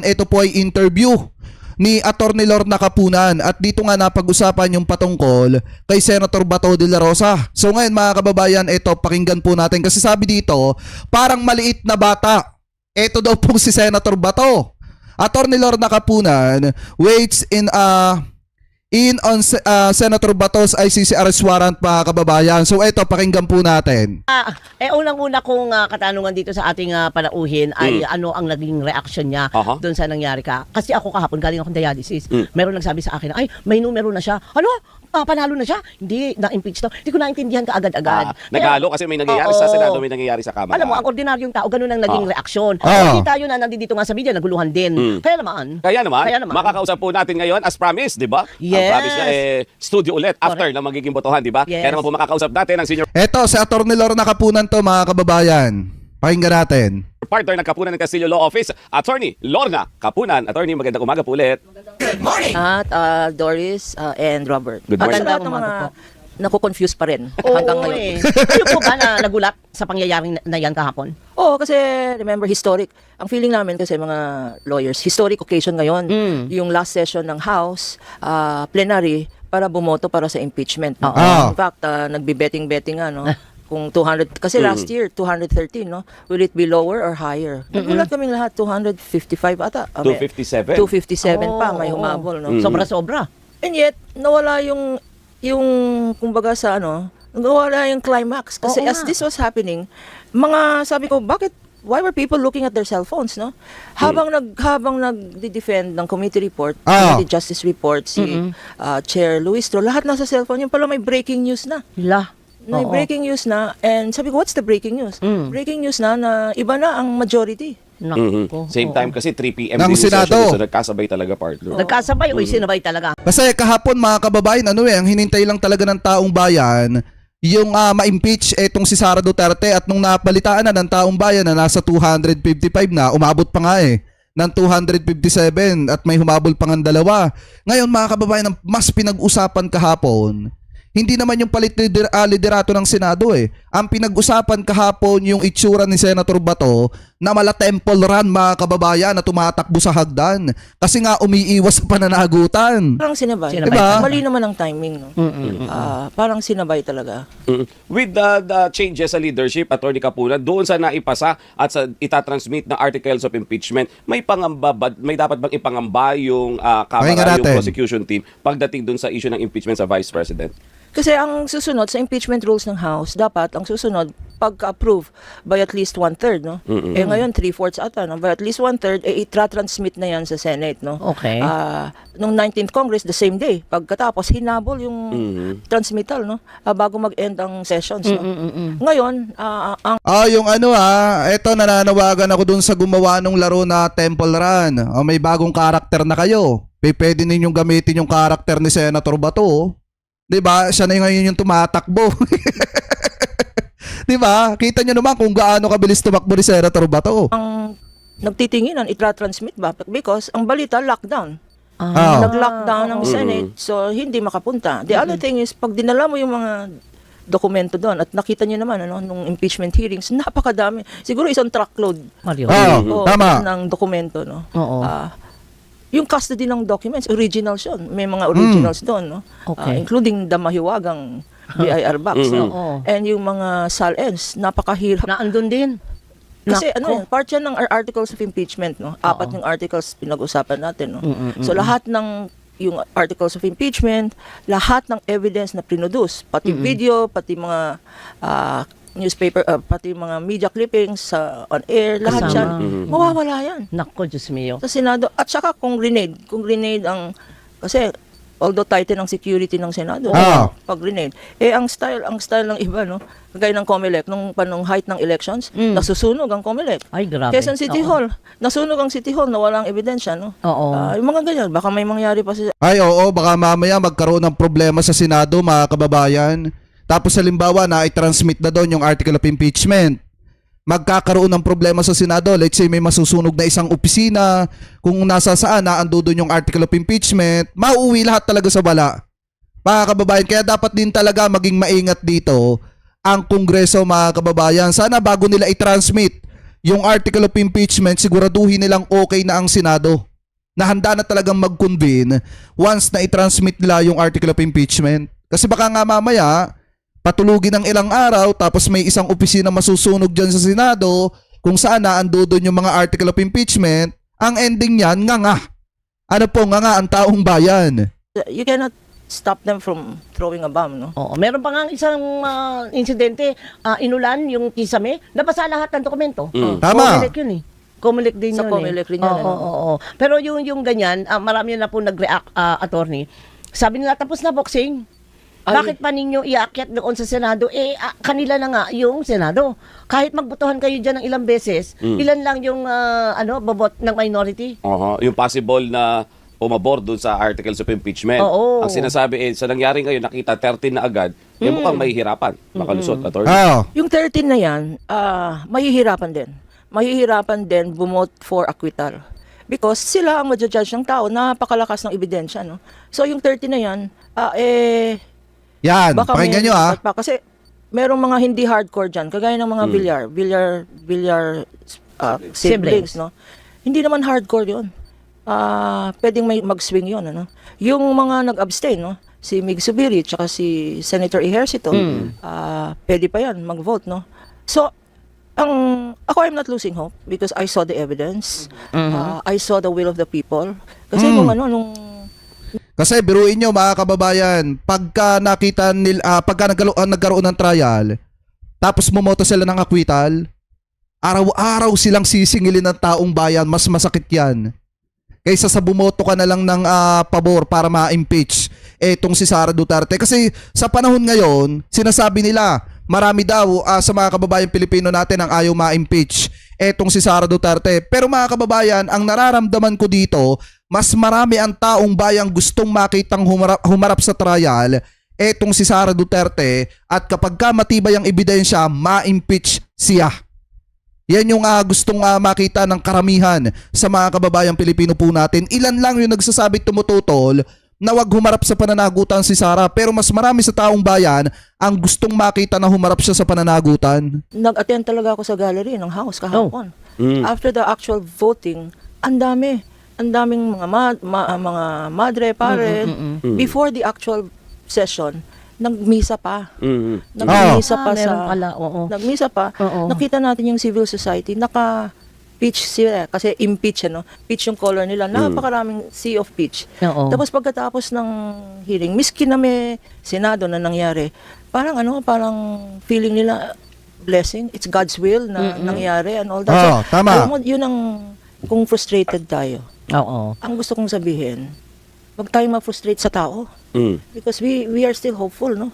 Ito po ay interview ni Atty. Lorna Kapunan at dito nga napag-usapan yung patungkol kay Senator Bato de la Rosa. So ngayon mga kababayan, ito pakinggan po natin kasi sabi dito parang maliit na bata. Ito daw po si Senator Bato. Atty. Lorna Kapunan waits in on Senator Bato's ICC arrest warrant mga kababayan. So ito pakinggan po natin. Unang-una kong katanungan dito sa ating panauhin ay ano ang naging reaction niya doon sa nangyari ka. Kasi ako kahapon galing akong dialysis. Meron nagsabi sa akin na ay may numero na siya. Ano? Panalo na siya? Hindi, na-impeach daw. Hindi ko naintindihan kaagad-agad. Nagalo kasi may nangyayari sa Senado, may nangyayari sa Kamara. Alam mo, ang ordinaryong tao, ganun ang naging reaksyon. Kasi tayo na nandito nga sa media, naguluhan din. Kaya naman, makakausap po natin ngayon as promised, di ba? Yes. Ang promise niya studio ulit after na magiging botohan, di ba? Yes. Kaya naman po makakausap natin ang senior Ito si Atty. Lorna Kapunan to mga kababayan. Pakinggan natin. partner ng Kapunan ng Castillo Law Office, Attorney Lorna Kapunan. Attorney, magandang umaga po ulit. Good morning! At Doris and Robert. Good morning. At lahat ng mga nakukonfuse pa rin hanggang ngayon. Kayo po ba na nagulat sa pangyayaring na yan kahapon? Oo, kasi remember, historic. Ang feeling namin kasi mga lawyers, historic occasion ngayon. Yung last session ng House, plenary, para bumoto para sa impeachment. No? In fact, nagbe-betting-betting nga, no? Kung 200, kasi last year, 213, no? Will it be lower or higher? Nagulat kaming lahat, 255 ata. 257. 257 pa, may humabol, no? Sobra-sobra. And yet, nawala yung kumbaga sa nawala yung climax. Kasi as this was happening, sabi ko, why were people looking at their cell phones, no? Habang nagdi-defend ng committee report, committee justice report, si Chair Luis Tro, lahat nasa cellphone, yung pala may breaking news na. May breaking news na, and sabi ko, what's the breaking news? Breaking news na iba na ang majority. Same time kasi 3 p.m. Ng din yung Senado. session, so nagkasabay talaga partner. Nagkasabay o sinabay talaga? Kasi kahapon mga kababayan, ang hinintay lang talaga ng taong bayan, yung ma-impeach etong si Sara Duterte at nung napalitaan na ng taong bayan na nasa 255 na, umabot pa nga ng 257 at may humabol pang ang dalawa. Ngayon mga kababayan, ang mas pinag-usapan kahapon, hindi naman yung liderato ng Senado Ang pinag-usapan kahapon yung itsura ni Senator Bato na mala temple run mga kababayan na tumatakbo sa hagdan. Kasi nga umiiwas sa pananagutan. Parang sinabay. Diba? Mali naman ang timing, no? Parang sinabay talaga. With the changes sa leadership, Attorney Kapunan, doon sa naipasa at sa itatransmit ng articles of impeachment, may dapat bang ipangamba yung Kamara, yung prosecution team pagdating doon sa issue ng impeachment sa Vice President? Kasi ang susunod sa impeachment rules ng House, dapat ang susunod pagka-approve by at least 1/3, no? Ngayon 3/4 ata, no? By at least 1/3 itra-transmit na yan sa Senate, no? Okay. Nung 19th Congress, the same day, pagkatapos hinabol yung transmittal, no? Bago mag-end ang sessions, no? Ngayon, yung eto nananawagan ako dun sa gumawa ng laro na Temple Run. May bagong karakter na kayo. Pwede ninyong gamitin yung karakter ni Senator Bato. 'Di ba? Siya na ngayon yung tumatakbo. 'Di ba? Kita niyo naman kung gaano kabilis tumakbo ni Senator Bato. ang nagtitinginan, itra-transmit ba? Because ang balita, lockdown. Nag-lockdown ang Senate, so hindi makapunta. The other thing is, pag dinala mo yung mga dokumento doon, at nakita niyo naman, nung impeachment hearings, napakadami. Siguro isang truckload tama. ng dokumento, no? Yung custody ng documents, originals yun. May mga originals doon, no? Including the mahiwagang BIR box, no? And yung mga SAL-Ns, napakahirap. Naandun din. Kasi part yan ng articles of impeachment, no? 4 yung articles pinag-usapan natin, no? So lahat ng yung articles of impeachment, lahat ng evidence na produce, pati video, pati mga newspaper, pati mga media clippings on air, lahat yan, mawawala yan. Nako, Diyos mio. Sa Senado, at saka kung grenade kasi although tighten ang security ng Senado, pag grenade, ang style ng iba, no? Kagaya ng COMELEC, nung height ng elections, nasusunog ang COMELEC. Ay, grabe. Quezon City Hall, nasunog ang City Hall na walang ebidensya, no? Yung mga ganyan, baka may mangyari pa sa... Baka mamaya magkaroon ng problema sa Senado, mga kababayan. Tapos halimbawa na i-transmit na doon yung article of impeachment. Magkakaroon ng problema sa Senado. Let's say may masusunog na isang opisina, kung nasa saan ando doon yung article of impeachment, mauuwi lahat talaga sa wala. Mga kababayan, kaya dapat din talaga maging maingat dito ang Kongreso, mga kababayan. Sana bago nila i-transmit yung article of impeachment, siguraduhin nilang okay na ang Senado. Na handa na talagang mag-convene once na i-transmit nila yung article of impeachment. Kasi baka nga mamaya, patulugin ng ilang araw, tapos may isang opisina masusunog dyan sa Senado, kung saan naando doon yung mga article of impeachment, ang ending niyan, nga. Ano po, nga ang taong bayan. You cannot stop them from throwing a bomb, no? Oo, meron pa nga isang insidente, inulan yung kisame, nabasa lahat ng dokumento. Tama. Comelec yun eh. Comelec din Sa yun Comelec rin yun, Oo, ano? oo. Pero yung ganyan, marami na po nag-react, attorney. Sabi nila, tapos na boxing. Ay. Bakit pa ninyo iakyat doon sa Senado? Kanila na nga yung Senado. Kahit magbutuhan kayo dyan ng ilang beses, ilan lang yung babot ng minority? Yung possible na umabor doon sa articles of impeachment. Oo. Ang sinasabi sa nangyari ngayon, nakita 13 na agad, mukhang mahihirapan. Makalusot, attorney. Yung 13 na yan, mahihirapan din. Mahihirapan din bumote for acquittal. Because sila ang madjudge ng tao, napakalakas ng ebidensya, no? So yung 13 na yan, Yan, baka pakinggan may nyo pa. Kasi merong mga hindi hardcore dyan, kagaya ng mga bilyar siblings, no? Hindi naman hardcore yun. Pwedeng may mag-swing yun, ano? Yung mga nag-abstain, no? Si Mig Subiri, tsaka si Senator Ejercito, pwede pa yan, mag-vote, no? So, ako, I'm not losing hope because I saw the evidence. I saw the will of the people. Kasi Kasi biruin nyo mga kababayan, pagka nakita nila, pagka nagkaroon ng trial, tapos bumoto sila ng acquittal, araw-araw silang sisingilin ng taong bayan, mas masakit yan. Kaysa sa bumoto ka na lang ng pabor para ma-impeach etong si Sara Duterte. Kasi sa panahon ngayon, sinasabi nila, marami daw sa mga kababayan Pilipino natin ang ayaw ma-impeach etong si Sara Duterte. Pero mga kababayan, ang nararamdaman ko dito, mas marami ang taong bayang gustong makitang humarap sa trial etong si Sara Duterte at kapag ka matibay ang ebidensya, ma-impeach siya. Yan yung gustong makita ng karamihan sa mga kababayang Pilipino po natin. Ilan lang yung nagsasabi tumututol na wag humarap sa pananagutan si Sara, pero mas marami sa taong bayan ang gustong makita na humarap siya sa pananagutan. Nag-attend talaga ako sa gallery ng House kahapon. After the actual voting, ang daming mga madre, pare, before the actual session, nagmisa pa. Nagmisa pa meron sa... pala, oo. Nagmisa pa. Oo. Nakita natin yung civil society, pitch sila kasi impeach pitch yung color nila, napakaraming sea of pitch. Oo. Tapos pagkatapos ng hearing, miski na may Senado na nangyari, parang feeling nila blessing, it's God's will na nangyari and all that. Tama. Alam mo, yun ang kung frustrated tayo. Oo. Ang gusto kong sabihin, wag tayong ma-frustrate sa tao. Because we are still hopeful, no?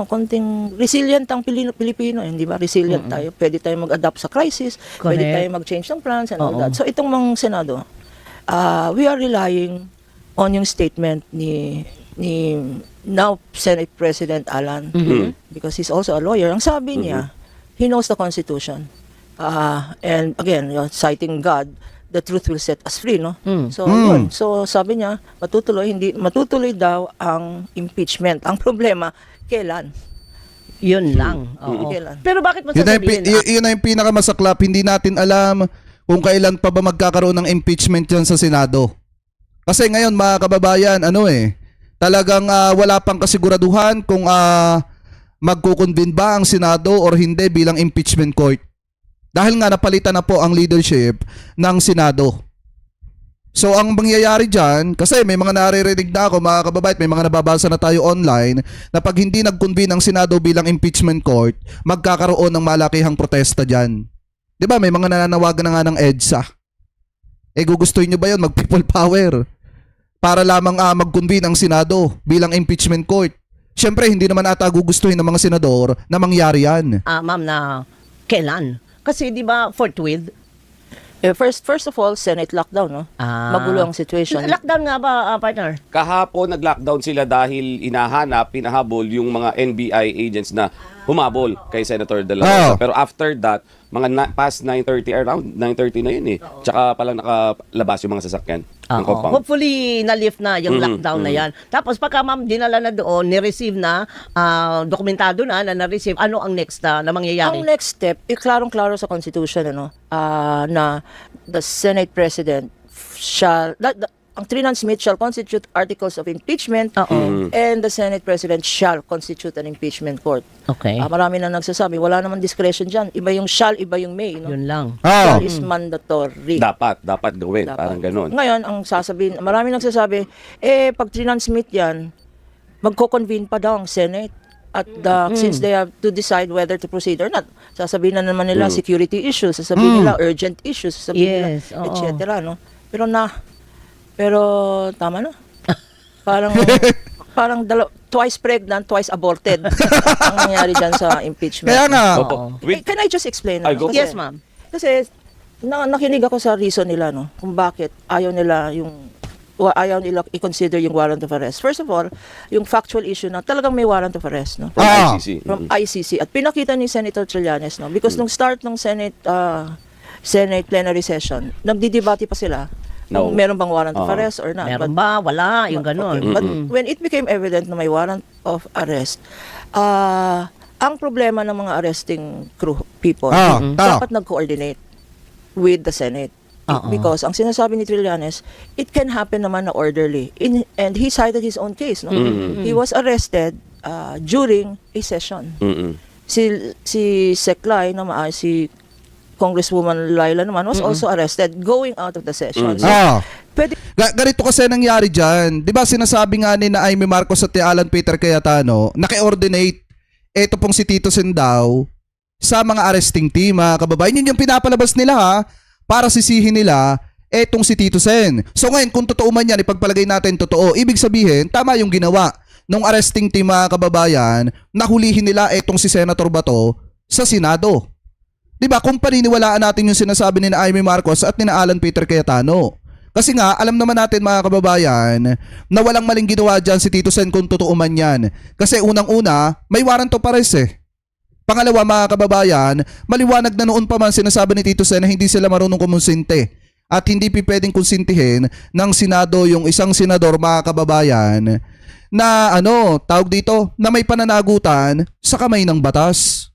Konting resilient ang Pilipino, hindi ba? Resilient tayo. Pwede tayo mag-adapt sa crisis, pwede tayo mag-change ng plans and all that. So itong mga Senado, we are relying on yung statement ni now Senate President Alan, because he's also a lawyer. Ang sabi niya, he knows the Constitution. And again, citing God, the truth will set us free, no? So, yun. So, sabi niya, matutuloy daw ang impeachment. Ang problema, kailan? Yun lang. Oo. Kailan? Pero bakit mo Yun sasabihin? yun na yung pinakamasaklap. Hindi natin alam kung kailan pa ba magkakaroon ng impeachment yan sa Senado. Kasi ngayon mga kababayan, talagang wala pang kasiguraduhan kung magkukonvene ba ang Senado or hindi bilang impeachment court. Dahil nga napalitan na po ang leadership ng Senado. So ang mangyayari dyan, kasi may mga naririnig na ako mga kababayan, may mga nababasa na tayo online, na pag hindi nag-convene ang Senado bilang impeachment court, magkakaroon ng malakihang protesta dyan. Di ba may mga nananawagan na nga ng EDSA. Gugustuhin nyo ba yun? Mag-people power. Para lamang mag-convene ang Senado bilang impeachment court. Siyempre, hindi naman ata gugustuhin ng mga senador na mangyari yan. Ma'am, na kailan? Kasi di ba forthwith? First of all, Senate lockdown, no? Magulo ang situation. Lockdown nga ba, partner? Kahapon nag-lockdown sila dahil pinahabol yung mga NBI agents na humabol kay Senator De La Rosa. Oh. Pero after that, past 9:30, around 9:30 na yun eh. Tsaka palang nakalabas yung mga sasakyan ng Oo. compound. Hopefully, na-lift na yung lockdown na yan. Tapos pagka ma'am, dinala na doon, ni-receive na, dokumentado na na-receive, ano ang next na mangyayari? Ang next step, klarong-klaro sa Constitution, na the Senate President shall, ang Trinan-Smith shall constitute articles of impeachment Oo. and the Senate President shall constitute an impeachment court. Okay. Marami na nagsasabi, wala naman discretion dyan. Iba yung shall, iba yung may. No? Yun lang. Oh. Shall is mandatory. Dapat gawin. Dapat. Parang ganun. Ngayon, ang sasabihin, marami nagsasabi, pag Trinan-Smith yan, magko-convene pa daw ang Senate. At since they have to decide whether to proceed or not, sasabihin na naman nila security issues, sasabihin nila urgent issues, sasabihin Yes, nila, oo. etc. No? Pero tama na. Parang twice pregnant, twice aborted ang nangyari dyan sa impeachment. Kaya nga. Opo. Can I just explain? Ay, go. Yes, ma'am. Kasi nakinig ako sa reason nila, no, kung bakit ayaw nila i-consider yung warrant of arrest. First of all, yung factual issue na talagang may warrant of arrest, no, From Ah. ICC. from ICC. At pinakita ni Senator Trillanes, no, because nung start ng Senate plenary session, nagdidebate pa sila No. kung meron bang warrant of arrest or not. Meron ba? Wala. Yung ganun. Okay, but when it became evident na may warrant of arrest, ang problema ng mga arresting people, dapat nag-coordinate with the Senate. Oo. Because ang sinasabi ni Trillanes, it can happen naman na orderly. And he cited his own case. No? He was arrested during a session. Si Seklay, si Congresswoman Laila naman was also arrested going out of the session. So, pwede Ganito kasi nangyari dyan. Di ba sinasabi nga ni na Amy Marcos at ni Alan Peter Cayetano, naki-ordinate ito pong si Tito Sen daw sa mga arresting team, mga kababayan. Yun yung pinapalabas nila para sisihin nila etong si Tito Sen. So ngayon, kung totoo man yan, ipagpalagay natin totoo, ibig sabihin, tama yung ginawa nung arresting team, mga kababayan, nahulihin nila etong si Senator Bato sa Senado. Diba, kung paniniwalaan natin yung sinasabi ni na Amy Marcos at ni na Alan Peter Cayetano. Kasi nga, alam naman natin, mga kababayan, na walang maling ginawa dyan si Tito Sen kung totoo man yan. Kasi unang-una, may warrant of arrest eh. Pangalawa, mga kababayan, maliwanag na noon pa man sinasabi ni Tito Sen na hindi sila marunong kumonsinte. At hindi pwedeng konsintihin ng Senado yung isang senador, mga kababayan, na tawag dito, na may pananagutan sa kamay ng batas.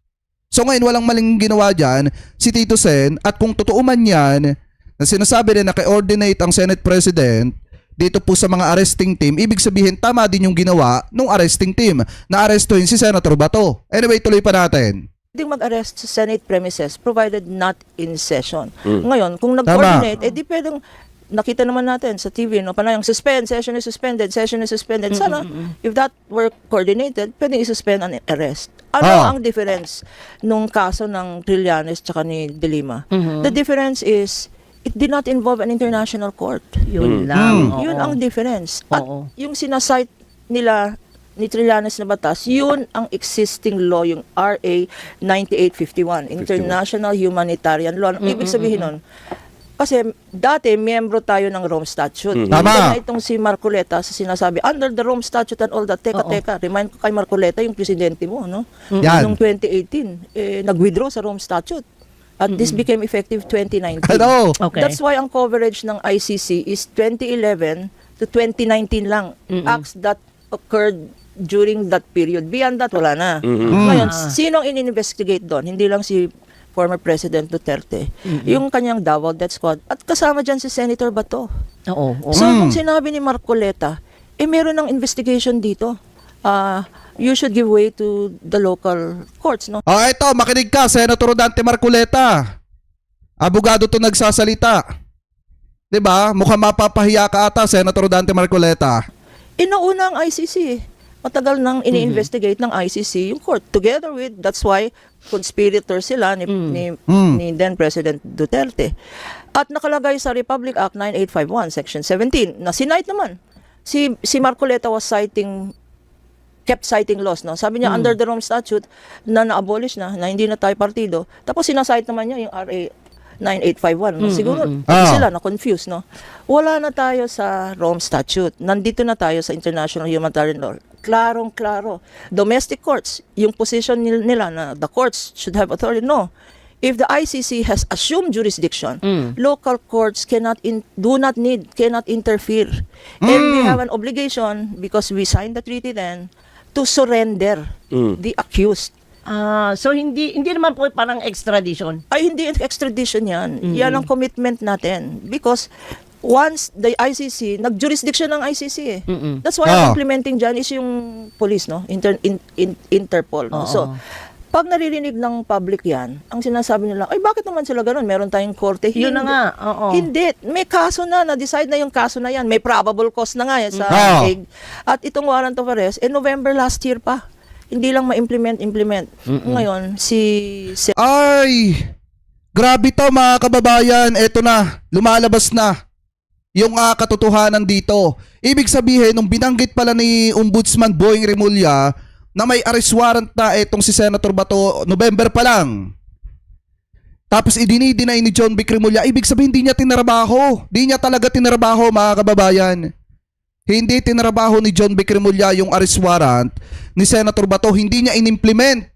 So ngayon, walang maling ginawa dyan si Tito Sen, at kung totoo man yan na sinasabi rin na kay-ordinate ang Senate President dito po sa mga arresting team, ibig sabihin tama din yung ginawa ng arresting team na arestuhin si Senator Bato. Anyway, tuloy pa natin. pwedeng mag-arrest sa Senate premises provided not in session. Ngayon, kung nag-coordinate, di pwedeng nakita naman natin sa TV, no, panayang session is suspended. Sana, if that were coordinated, pwedeng i-suspend and arrest. Ano ang difference nung kaso ng Trillanes tsaka ni De Lima? The difference is, it did not involve an international court. Yun lang. Yun ang difference. At Oo. yung sinasite nila ni Trillanes na batas, yun ang existing law, yung RA 9851, International Humanitarian Law. Ibig sabihin nun, kasi dati, miyembro tayo ng Rome Statute. Tama. Na itong si Marcoleta sa sinasabi, under the Rome Statute and all that, teka, remind ko kay Marcoleta, yung presidente mo, no? Yan. Noong 2018, nag-withdraw sa Rome Statute. At this became effective 2019. Hello. Okay. That's why ang coverage ng ICC is 2011 to 2019 lang. Acts that occurred during that period. Beyond that, wala na. Ngayon, sino ang in-investigate doon? Hindi lang si former President Duterte. Yung kanyang Davao Death Squad. At kasama dyan si Senator Bato. Oo. So, kung sinabi ni Marcoleta, meron ng investigation dito. You should give way to the local courts, no? Ito, makinig ka, Senator Rodante Marcoleta. Abogado to nagsasalita. 'Di ba? Mukhang mapapahiya ka ata, Senator Rodante Marcoleta. Inuuna ang ICC. Matagal nang ini-investigate ng ICC yung court. Together with, that's why conspirator sila ni then President Duterte. At nakalagay sa Republic Act 9851, Section 17, na sinite naman. Si Marcoleta was kept citing laws. No? Sabi niya, under the Rome Statute, na na-abolish na hindi na tayo partido. Tapos sinasite naman niya yung RA 9851. Siguro, sila na-confuse, no? Wala na tayo sa Rome Statute. Nandito na tayo sa International Humanitarian Law. Klarong-klaro. Domestic courts, yung position nila na the courts should have authority. No. If the ICC has assumed jurisdiction, local courts cannot interfere. And we have an obligation, because we signed the treaty then, to surrender the accused. So hindi naman po parang extradition. Ay, hindi extradition yan. Yan ang commitment natin. Because once the ICC, nag-jurisdiction ng ICC eh. That's why ang implementing dyan is yung police, no? Interpol. No? So, pag naririnig ng public yan, ang sinasabi nila, ay bakit naman sila ganun? Meron tayong korte. Yun na nga. Oo. Hindi. May kaso na-decide na yung kaso na yan. May probable cause na nga yan sa Hague. At itong warrant of arrest, November last year pa. Hindi lang ma-implement. Ngayon, Ay! Grabe to mga kababayan. Eto na. Lumalabas na yung katotohanan dito. Ibig sabihin, nung binanggit pala ni Ombudsman Boying Remulla na may arrest warrant na etong si Senator Bato November pa lang. Tapos idinideny ni John Vic Remulla, ibig sabihin hindi niya tinrabaho. Hindi niya talaga tinrabaho mga kababayan. Hindi tinrabaho ni John Vic Remulla yung arrest warrant ni Senator Bato. Hindi niya inimplement.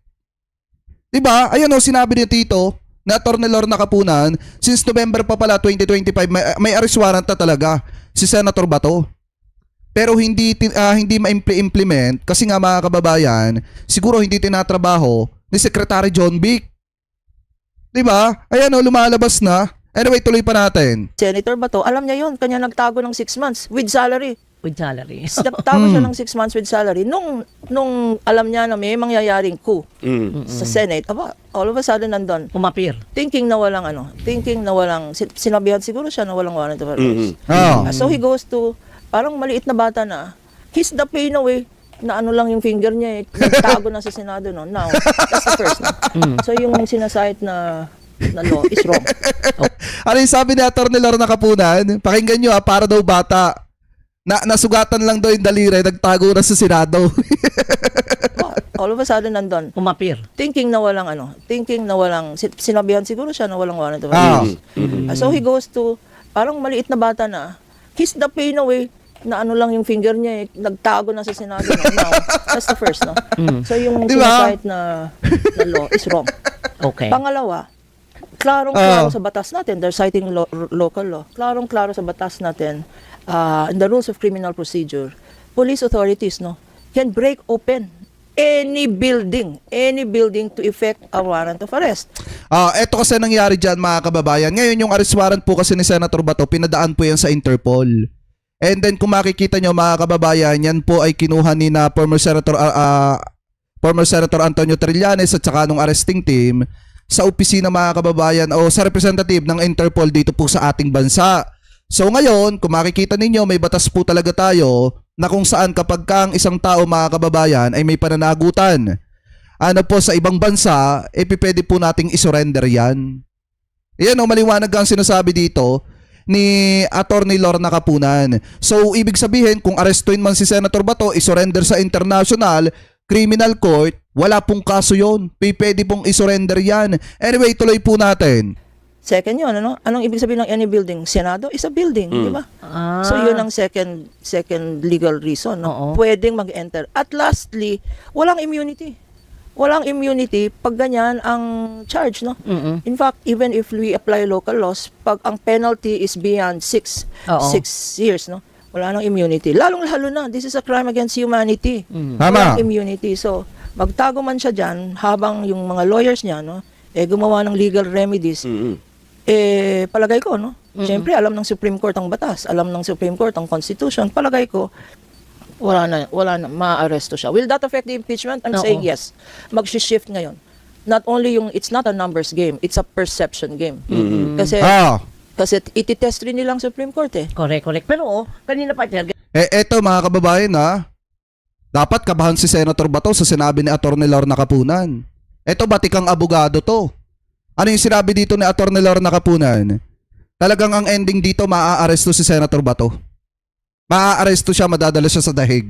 Diba? Ayun o, sinabi ni Tito na Atty. Lorna Kapunan, since November pa pala 2025, may arrest warrant na talaga si Senator Bato. Pero hindi ma-implement kasi nga mga kababayan, siguro hindi tinatrabaho ni Secretary John Vic. 'Di ba? Ayan lumalabas na. Anyway, tuloy pa natin. Senator Bato, alam niya yun, kanya nagtago ng 6 months with salary. With salary. Nagtago siya ng 6 months with salary. Nung alam niya na may mangyayaring coup sa Senate, all of a sudden nandun. Umapir. Thinking na walang sinabihan siguro siya na walang warrant of arrest. So he goes to, parang maliit na bata na, he's the pain away, na lang yung finger niya nagtago na sa Senado no. Now, that's the first. So yung sinasayit na law is wrong. Ano yung sabi ni Atty. Lorna Kapunan? Pakinggan nyo para daw bata. Nasugatan lang daw yung daliri, nagtago na sa Senado. All of a sudden nandun. Umapir. Thinking na walang sinabihan siguro siya na walang warrant of arrest. So he goes to, parang maliit na bata na, he's the pain away, na lang yung finger niya nagtago na sa Senado no. Now, that's the first no. So yung sinasayit na law is wrong. Okay. Pangalawa, klarong-klaro sa batas natin, they're citing local law. Klarong-klaro sa batas natin, in the rules of criminal procedure, police authorities no can break open any building to effect a warrant of arrest. Eto kasi nangyari dyan mga kababayan. Ngayon yung arrest warrant po kasi ni Senator Bato, pinadaan po yan sa Interpol. And then kung makikita nyo mga kababayan, yan po ay kinuha ni na former Senator Antonio Trillanes at saka nung arresting team sa opisina mga kababayan o sa representative ng Interpol dito po sa ating bansa. So ngayon, kung makikita ninyo, may batas po talaga tayo na kung saan kapag kang isang tao mga kababayan ay may pananagutan po sa ibang bansa, pwede po nating isurrender yan. Yan maliwanag ang sinasabi dito ni Atty. Lorna Kapunan. So ibig sabihin, kung arestuin man si Senator Bato, isurrender sa International Criminal Court, wala pong kaso yon. Pwede pong isurrender yan. Anyway, tuloy po natin. Second yun, anong ibig sabihin ng any building? Senado is a building, di ba? So yun ang second legal reason. No? Pwedeng mag-enter. At lastly, walang immunity. Walang immunity pag ganyan ang charge, no? In fact, even if we apply local laws, pag ang penalty is beyond 6 years, no? Wala nang immunity. Lalong-lalo na, this is a crime against humanity. Walang immunity. So, magtago man siya dyan, habang yung mga lawyers niya, no, gumawa ng legal remedies, palagay ko, no? Siyempre, alam ng Supreme Court ang batas, alam ng Supreme Court ang Constitution, palagay ko, wala na, ma-arresto siya. Will that affect the impeachment? I'm saying yes. Mag-shift ngayon. Not only it's not a numbers game, it's a perception game. Kasi ititest rin nilang Supreme Court eh. Correct. Pero kanina pa, Eto mga kababayan dapat kabahan si Senator Bato sa sinabi ni Atty. Lorna Kapunan. Eto batikang abogado to. Ano yung sinabi dito ni Atty. Lorna Kapunan? Talagang ang ending dito, maaaresto si Senator Bato. Maaaresto siya, madadala siya sa dahig.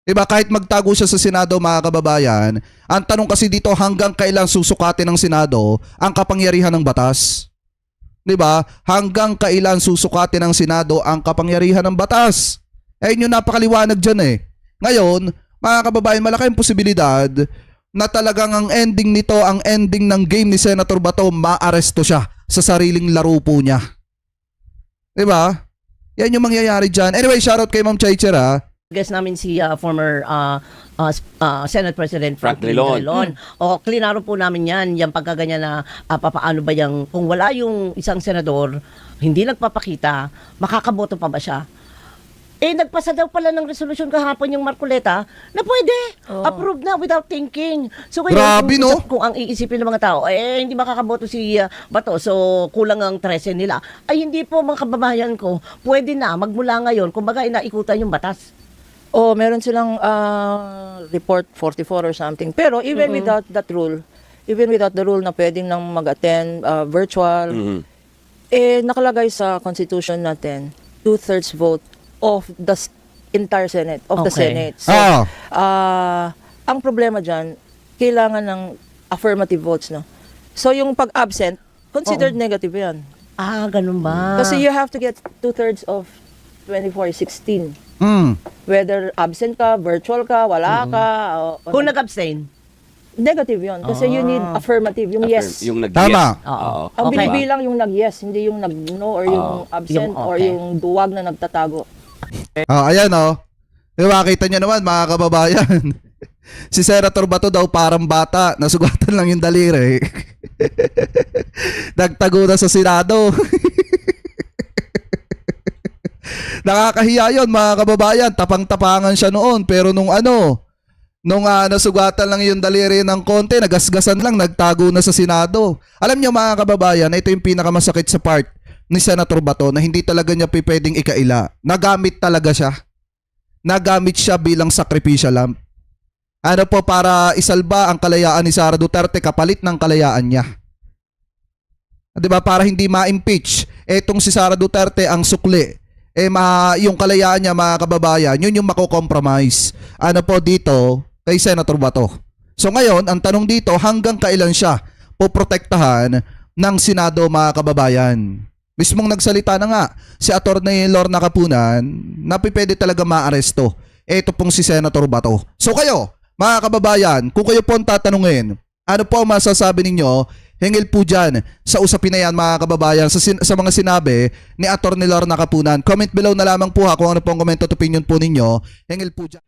Diba, kahit magtago siya sa Senado mga kababayan, ang tanong kasi dito, hanggang kailan susukatin ng Senado ang kapangyarihan ng batas? Diba? Hanggang kailan susukatin ng Senado ang kapangyarihan ng batas? Ayun yung napakaliwanag dyan eh. Ngayon, mga kababayan, malaki ang posibilidad na talagang ang ending nito, ang ending ng game ni Senator Bato, maaresto siya sa sariling laro po niya. Diba? Yan yung mangyayari dyan. Anyway, shoutout kay Ma'am Chaicher ha. Guest namin si former Senate President Franklin Drilon. Drilon. O, klinaro po namin yan, yung pagkaganyan na papaano ba yung, kung wala yung isang senador, hindi nagpapakita, makakaboto pa ba siya? Eh, nagpasa daw pala ng resolusyon kahapon yung Marcoleta na pwede, approve na without thinking. So, Grabe, no? kung ang iisipin ng mga tao, eh, hindi makakaboto si Bato, so kulang ang 13 nila. Ay, hindi po mga kababayan ko, pwede na, magmula ngayon, kumbaga inaikutan yung batas. Meron silang report 44 or something. Pero even without that rule, even without the rule na pwedeng nang mag-attend virtual, nakalagay sa constitution natin, 2/3 vote of the entire Senate, of the Okay. Senate. So, ang problema dyan, kailangan ng affirmative votes, no? So, yung pag-absent, considered negative yan. Ah, ganun ba? Kasi you have to get 2/3 of 24, 16. Whether absent ka, virtual ka, wala ka, Kung nag-abstain, negative yon. Kasi you need affirmative, yung yes. Yung nag-yes. Tama. Oo. Ang Okay. binibilang yung nag-yes, hindi yung nag-no or yung absent Yung or okay. yung duwag na nagtatago. Ayan Diba, kita nyo naman mga kababayan. Si Senator Bato daw parang bata, nasugatan lang yung daliri. Nagtago na sa Senado. Nakakahiya yun mga kababayan, tapang-tapangan siya noon, pero nung nasugatan lang yung daliri ng konti, nagasgasan lang, nagtago na sa Senado. Alam niyo mga kababayan, ito yung pinakamasakit sa part ni Senator Bato na hindi talaga niya pwedeng ikaila. Nagamit talaga siya. Nagamit siya bilang sacrificial lamb. Ano po, para isalba ang kalayaan ni Sara Duterte kapalit ng kalayaan niya. 'Di ba? Para hindi ma-impeach etong si Sara Duterte ang sukli. Yung kalayaan niya mga kababayan, yun yung mako-compromise. Ano po dito kay Senator Bato. So ngayon, ang tanong dito, hanggang kailan siya poprotektahan ng Senado mga kababayan? Mismong nagsalita na nga si Attorney Lorna Capunan na pwede talaga maaresto. Ito pong si Senator Bato. So kayo, mga kababayan, kung kayo po ang tatanungin, ano po ang masasabi ninyo hingil po dyan sa usapin na yan mga kababayan sa mga sinabi ni Attorney Lorna Capunan? Comment below na lamang po ha kung ano po ang comment at opinion po ninyo hingil po dyan.